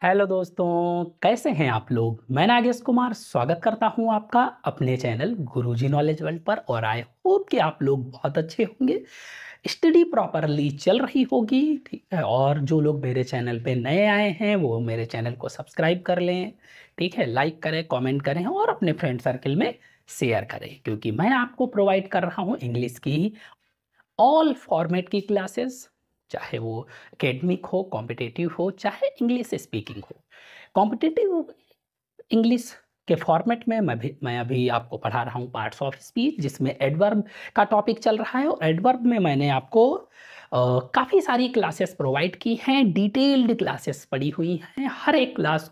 Hello दोस्तों, कैसे हैं आप लोग। मैं नागेश कुमार स्वागत करता हूं आपका अपने चैनल गुरुजी नॉलेज वर्ल्ड पर। और आई होप कि आप लोग बहुत अच्छे होंगे, स्टडी प्रॉपरली चल रही होगी। ठीक है, और जो लोग मेरे चैनल पे नए आए हैं वो मेरे चैनल को सब्सक्राइब कर लें। ठीक है, लाइक करें, कमेंट करें और अपने फ्रेंड सर्कल में शेयर करें, क्योंकि मैं आपको प्रोवाइड कर रहा हूँ इंग्लिश की ऑल फॉर्मेट की क्लासेस, चाहे वो एकेडमिक हो, कॉम्पिटिटिव हो, चाहे इंग्लिश स्पीकिंग हो। कॉम्पिटिटिव इंग्लिश के फॉर्मेट में मैं अभी आपको पढ़ा रहा हूँ पार्ट्स ऑफ स्पीच, जिसमें एडवर्ब का टॉपिक चल रहा है। और एडवर्ब में मैंने आपको काफ़ी सारी क्लासेस प्रोवाइड की हैं, डिटेल्ड क्लासेस पढ़ी हुई हैं। हर एक क्लास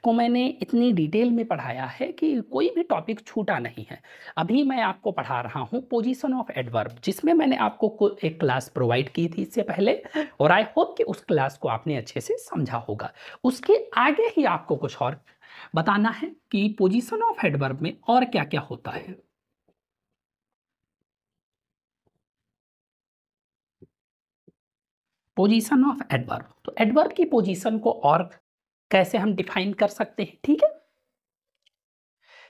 को मैंने इतनी डिटेल में पढ़ाया है कि कोई भी टॉपिक छूटा नहीं है। अभी मैं आपको पढ़ा रहा हूँ पोजीशन ऑफ एडवर्ब, जिसमें मैंने आपको एक क्लास प्रोवाइड की थी इससे पहले, और आई होप कि उस क्लास को आपने अच्छे से समझा होगा। उसके आगे ही आपको कुछ और बताना है कि पोजीशन ऑफ एडवर्ब में और क्या क्या होता है। पोजीशन ऑफ एडवर्ब, तो एडवर्ब की पोजीशन को और कैसे हम डिफाइन कर सकते हैं। ठीक है,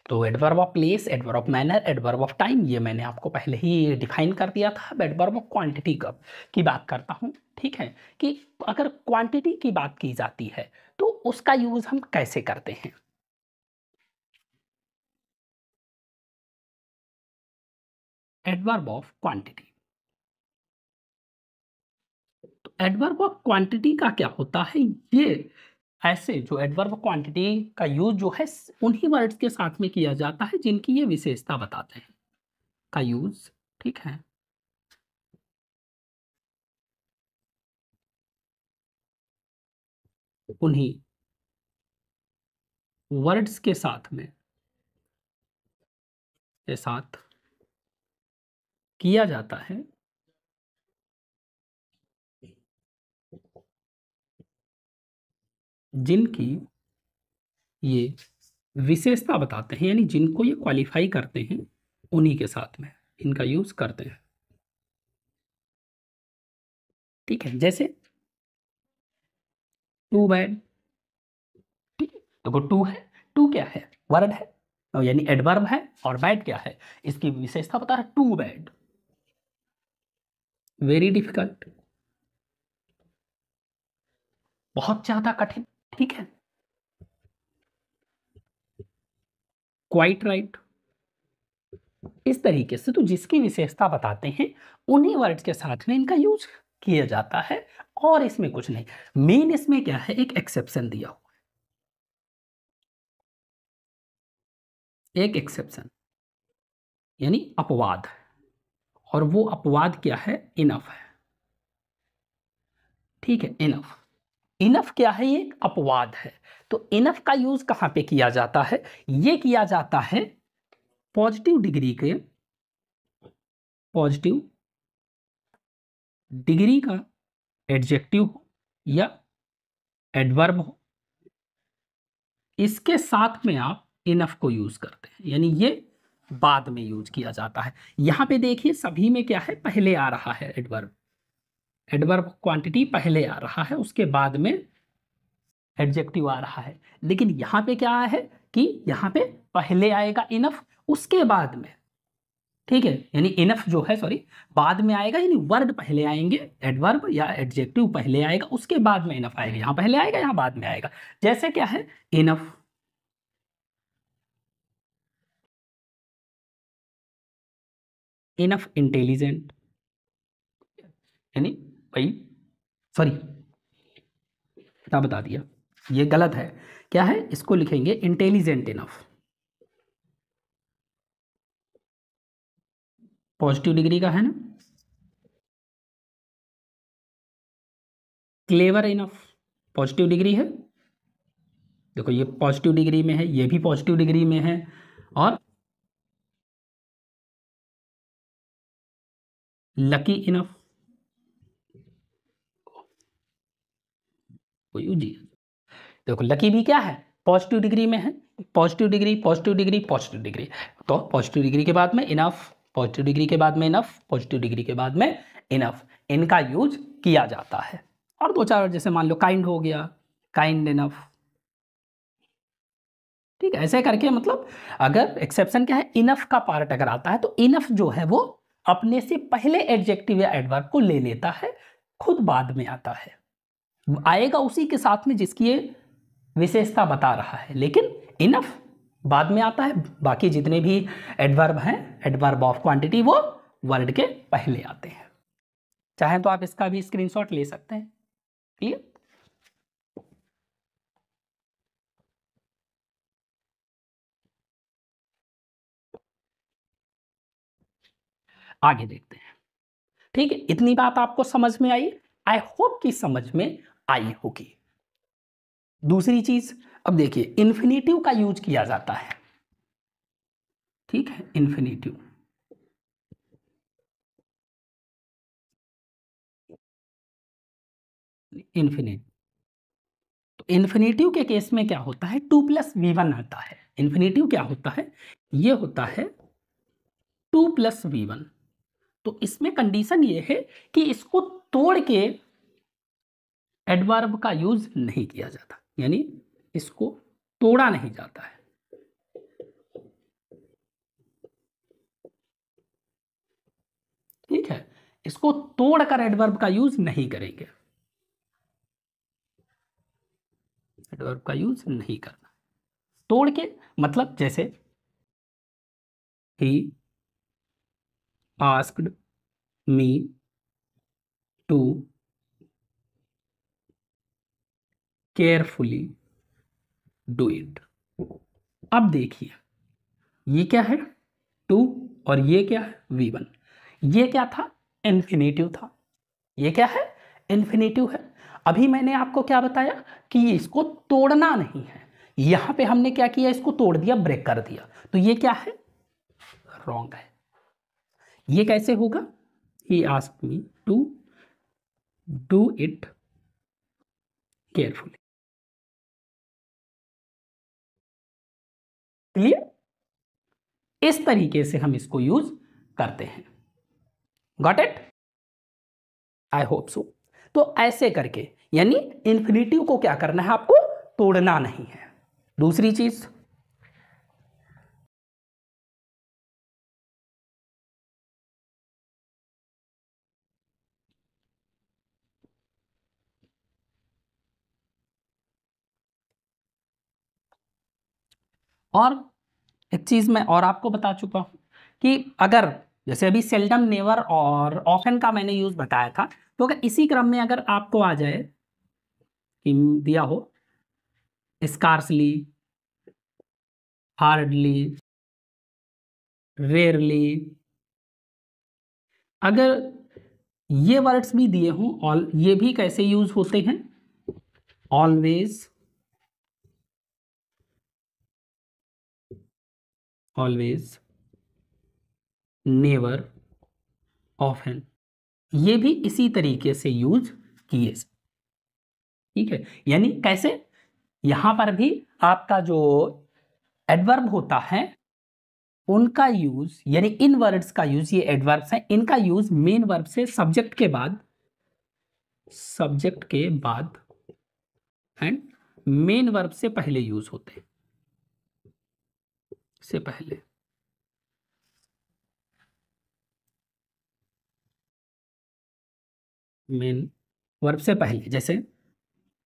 तो adverb of place, adverb of manner, adverb of time, ये मैंने आपको पहले ही डिफाइन कर दिया था। अब एडवर्ब ऑफ क्वांटिटी की बात करता हूँ। ठीक है, कि अगर क्वांटिटी की बात की जाती है तो उसका यूज हम कैसे करते हैं। एडवर्ब ऑफ क्वांटिटी, तो एडवर्ब ऑफ क्वांटिटी का क्या होता है, ये ऐसे जो एडवर्ब क्वांटिटी का यूज जो है उन्हीं वर्ड्स के साथ में किया जाता है जिनकी ये विशेषता बताते हैं, का यूज। ठीक है, उन्हीं वर्ड्स के साथ में के साथ किया जाता है जिनकी ये विशेषता बताते हैं, यानी जिनको ये क्वालिफाई करते हैं उन्हीं के साथ में इनका यूज करते हैं। ठीक है, जैसे टू बैड। ठीक है, तो टू है, टू क्या है, वर्ड है, यानी एडवर्ब है। और बैड क्या है, इसकी विशेषता बता रहा है, टू बैड, वेरी डिफिकल्ट, बहुत ज्यादा कठिन। ठीक है, क्वाइट राइट। इस तरीके से तो जिसकी विशेषता बताते हैं उन्हीं वर्ड्स के साथ में इनका यूज किया जाता है, और इसमें कुछ नहीं। मेन इसमें क्या है, एक एक्सेप्शन दिया हुआ है, एक एक्सेप्शन यानी अपवाद। और वो अपवाद क्या है, इनफ है। ठीक है, इनफ, इनफ क्या है, ये एक अपवाद है। तो इनफ का यूज कहां पे किया जाता है, ये किया जाता है पॉजिटिव डिग्री के, पॉजिटिव डिग्री का एडजेक्टिव हो या एडवर्ब हो, इसके साथ में आप इनफ को यूज करते हैं, यानी ये बाद में यूज किया जाता है। यहां पे देखिए सभी में क्या है, पहले आ रहा है एडवर्ब, एडवर्ब क्वांटिटी पहले आ रहा है, उसके बाद में एडजेक्टिव आ रहा है। लेकिन यहां पे क्या है कि यहां पे पहले आएगा इनफ, उसके बाद में। ठीक है, यानी इनफ जो है, सॉरी, बाद में आएगा, यानी वर्ड पहले आएंगे, एडवर्ब या एडजेक्टिव पहले आएगा, उसके बाद में इनफ आएगा। यहां पहले आएगा, यहां बाद में आएगा। जैसे क्या है, इनफ, इनफ इंटेलिजेंट, यानी भाई, सॉरी, क्या बता दिया, ये गलत है। क्या है, इसको लिखेंगे इंटेलिजेंट इनफ, पॉजिटिव डिग्री का है ना। क्लेवर इनफ, पॉजिटिव डिग्री है, देखो ये पॉजिटिव डिग्री में है, ये भी पॉजिटिव डिग्री में है। और लकी इनफ, कोई जी, देखो लकी भी क्या है, पॉजिटिव डिग्री में है। Positive degree, positive degree, positive degree, तो पॉजिटिव डिग्री के बाद में इनफ, पॉजिटिव डिग्री के बाद में इनफ, पॉजिटिव डिग्री के बाद में इनफ, इनका यूज किया जाता है। और दो चार, जैसे मान लो काइंड हो गया, काइंड इनफ, ठीक है, ऐसे करके मतलब अगर एक्सेप्शन क्या है, इनफ का पार्ट अगर आता है तो इनफ जो है वो अपने से पहले एडजेक्टिव या एडवर्ब को ले लेता है, खुद बाद में आता है, आएगा उसी के साथ में जिसकी ये विशेषता बता रहा है, लेकिन इनफ बाद में आता है। बाकी जितने भी एडवर्ब हैं, एडवर्ब ऑफ क्वांटिटी, वो वर्ड के पहले आते हैं। चाहे तो आप इसका भी स्क्रीनशॉट ले सकते हैं। क्लियर? आगे देखते हैं। ठीक है, इतनी बात आपको समझ में आई? आई होप कि समझ में आई होगी। दूसरी चीज, अब देखिए इन्फिनेटिव का यूज किया जाता है। ठीक है, इन्फिनेटिव, इन्फिनेट, तो इन्फिनेटिव के केस में क्या होता है, 2+v1 आता है। इन्फिनेटिव क्या होता है, ये होता है 2+v1। तो इसमें कंडीशन ये है कि इसको तोड़ के एडवर्ब का यूज नहीं किया जाता, यानी इसको तोड़ा नहीं जाता है। ठीक है, इसको तोड़कर एडवर्ब का यूज नहीं करेंगे, एडवर्ब का यूज नहीं करना। तोड़ के मतलब जैसे he asked me to carefully do it. अब देखिए ये क्या है, टू, और ये क्या है, v1। ये क्या था, इन्फिनेटिव था। ये क्या है, इन्फिनेटिव है। अभी मैंने आपको क्या बताया कि इसको तोड़ना नहीं है, यहां पे हमने क्या किया, इसको तोड़ दिया, ब्रेक कर दिया, तो ये क्या है, रॉन्ग है। ये कैसे होगा, he asked me to do it carefully. Clear? इस तरीके से हम इसको यूज करते हैं। Got it? I hope so. तो ऐसे करके, यानी इन्फिनेटिव को क्या करना है, आपको तोड़ना नहीं है। दूसरी चीज, और एक चीज मैं और आपको बता चुका हूं कि अगर जैसे अभी सेल्डम, नेवर और ऑफन का मैंने यूज बताया था, तो अगर इसी क्रम में अगर आपको आ जाए कि दिया हो स्कार्सली, हार्डली, रेयरली, अगर ये वर्ड्स भी दिए हों, ऑल, ये भी कैसे यूज होते हैं, ऑलवेज, ऑलवेज, नेवर, ऑफन, ये भी इसी तरीके से यूज किए। ठीक है, यानी कैसे, यहां पर भी आपका जो एडवर्ब होता है उनका यूज, यानी इन वर्ड्स का यूज, ये एडवर्ब्स हैं, इनका यूज मेन वर्ब से सब्जेक्ट के बाद, सब्जेक्ट के बाद एंड मेन वर्ब से पहले यूज होते हैं, से पहले। मेन वर्ब से पहले, जैसे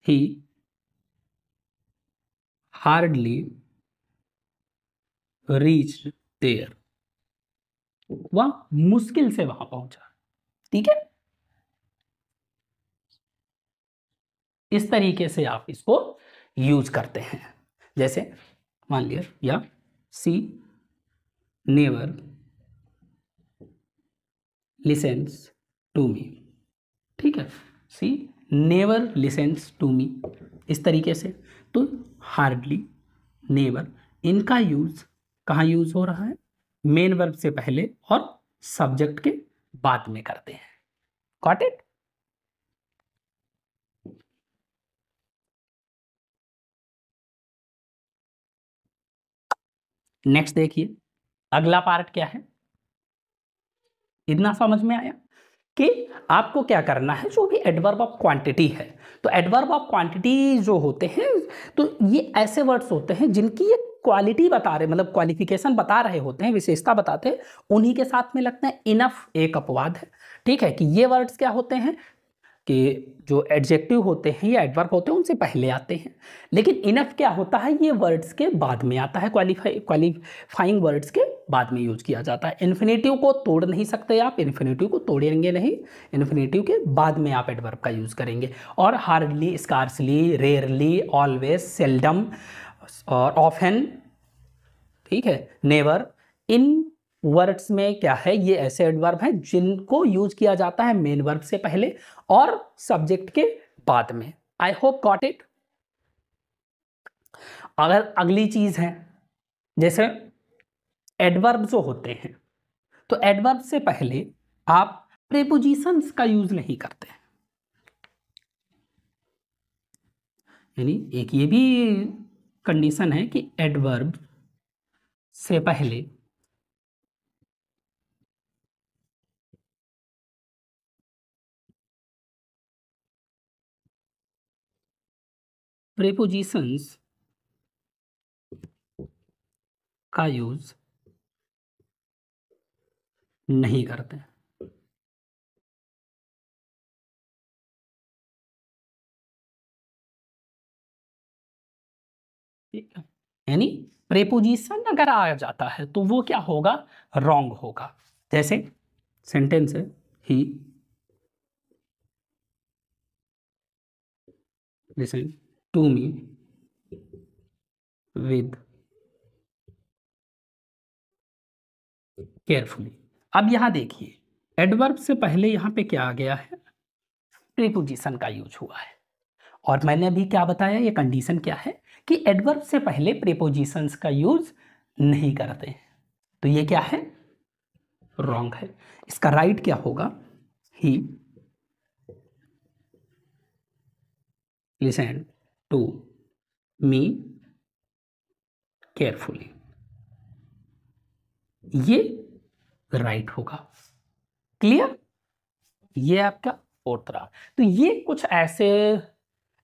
ही हार्डली रीच देयर, वह मुश्किल से वहां पहुंचा। ठीक है, इस तरीके से आप इसको यूज करते हैं। जैसे मान लिया, या सी नेवर लिसेंस टू मी। ठीक है, सी नेवर लिसेंस टू मी, इस तरीके से। तो हार्डली, नेवर, इनका यूज कहाँ यूज हो रहा है, मेन वर्ब से पहले और सब्जेक्ट के बाद में करते हैं। Got it? नेक्स्ट देखिए, अगला पार्ट क्या है, इतना समझ में आया कि आपको क्या करना है, जो भी एडवर्ब ऑफ क्वांटिटी है, तो एडवर्ब ऑफ क्वांटिटी जो होते हैं, तो ये ऐसे वर्ड्स होते हैं जिनकी एक क्वालिटी बता रहे, मतलब क्वालिफिकेशन बता रहे होते हैं, विशेषता बताते हैं, उन्हीं के साथ में लगता है इनफ एक अपवाद है। ठीक है, कि ये वर्ड्स क्या होते हैं कि जो एडजेक्टिव होते हैं या एडवर्ब होते हैं उनसे पहले आते हैं, लेकिन इनफ क्या होता है, ये वर्ड्स के बाद में आता है, क्वालिफाइंग वर्ड्स के बाद में यूज किया जाता है। इन्फिनेटिव को तोड़ नहीं सकते आप, इन्फिनेटिव को तोड़ेंगे नहीं, इन्फिनेटिव के बाद में आप एडवर्ब का यूज करेंगे। और hardly, scarcely, rarely, always, seldom और ऑफन, ठीक है, नेवर, इन वर्ड्स में क्या है, ये ऐसे एडवर्ब हैं जिनको यूज किया जाता है मेन वर्ब से पहले और सब्जेक्ट के बाद में। I hope got it. अगर अगली चीज है, जैसे एडवर्ब जो होते हैं, तो एडवर्ब से पहले आप प्रीपोजिशंस का यूज नहीं करते, यानी एक ये भी कंडीशन है कि एडवर्ब से पहले प्रीपोजिशंस का यूज नहीं करते। ठीक है, यानी प्रीपोजिशन अगर आ जाता है तो वो क्या होगा, रॉन्ग होगा। जैसे सेंटेंस है, he listen to me with carefully. अब यहां देखिए, एडवर्ब से पहले यहां पे क्या आ गया है, प्रीपोजिशन का यूज हुआ है। और मैंने अभी क्या बताया, ये कंडीशन क्या है कि एडवर्ब से पहले प्रीपोजिशंस का यूज नहीं करते हैं, तो ये क्या है, रॉन्ग है। इसका राइट क्या होगा, he listen to me carefully, ये राइट होगा। क्लियर, ये आपका फोर्थ रहा। तो ये कुछ ऐसे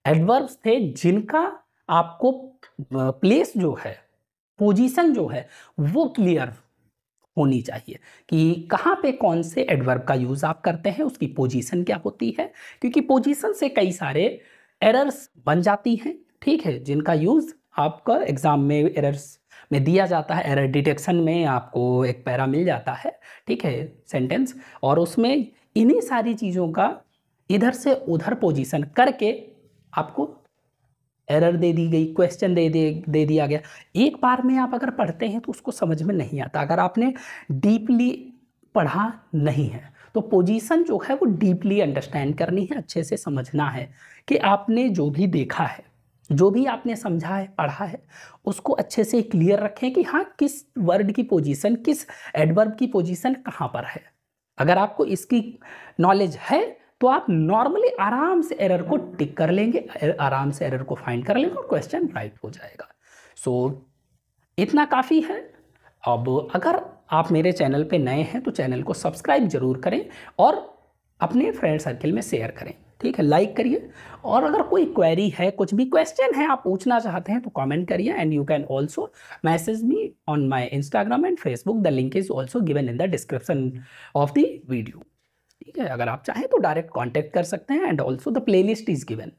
एडवर्ब्स थे जिनका आपको प्लेस जो है, पोजीशन जो है, वो क्लियर होनी चाहिए कि कहाँ पे कौन से एडवर्ब का यूज आप करते हैं, उसकी पोजीशन क्या होती है, क्योंकि पोजीशन से कई सारे एरर्स बन जाती हैं। ठीक है, जिनका यूज आपका एग्जाम में एरर्स में दिया जाता है, एरर डिटेक्शन में आपको एक पैरा मिल जाता है, ठीक है, सेंटेंस, और उसमें इन्हीं सारी चीज़ों का इधर से उधर पोजीशन करके आपको एरर दे दी गई, क्वेश्चन दे दिया गया। एक बार में आप अगर पढ़ते हैं तो उसको समझ में नहीं आता, अगर आपने डीपली पढ़ा नहीं है तो पोजीशन जो है वो डीपली अंडरस्टैंड करनी है, अच्छे से समझना है कि आपने जो भी देखा है, जो भी आपने समझा है, पढ़ा है, उसको अच्छे से क्लियर रखें कि हाँ किस वर्ड की पोजीशन, किस एडवर्ब की पोजीशन कहाँ पर है। अगर आपको इसकी नॉलेज है तो आप नॉर्मली आराम से एरर को टिक कर लेंगे, आराम से एरर को फाइंड कर लेंगे और क्वेश्चन राइट हो जाएगा। सो इतना काफ़ी है। अब अगर आप मेरे चैनल पे नए हैं तो चैनल को सब्सक्राइब जरूर करें और अपने फ्रेंड सर्किल में शेयर करें, ठीक है, लाइक करिए। और अगर कोई क्वेरी है, कुछ भी क्वेश्चन है आप पूछना चाहते हैं तो कमेंट करिए, and you can also message me on my Instagram and Facebook, the link is also given in the description of the video. ठीक है, अगर आप चाहें तो डायरेक्ट कांटेक्ट कर सकते हैं, and also the playlist is given,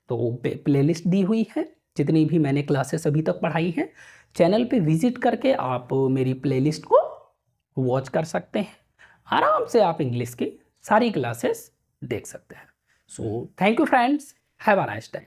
तो प्लेलिस्ट दी हुई है, जितनी भी मैंने क्लासेस अभी तक पढ़ाई हैं, चैनल पे विजिट करके आप मेरी प्लेलिस्ट को वॉच कर सकते हैं। आराम से आप इंग्लिश की सारी क्लासेस देख सकते हैं। So thank you friends, have a nice time.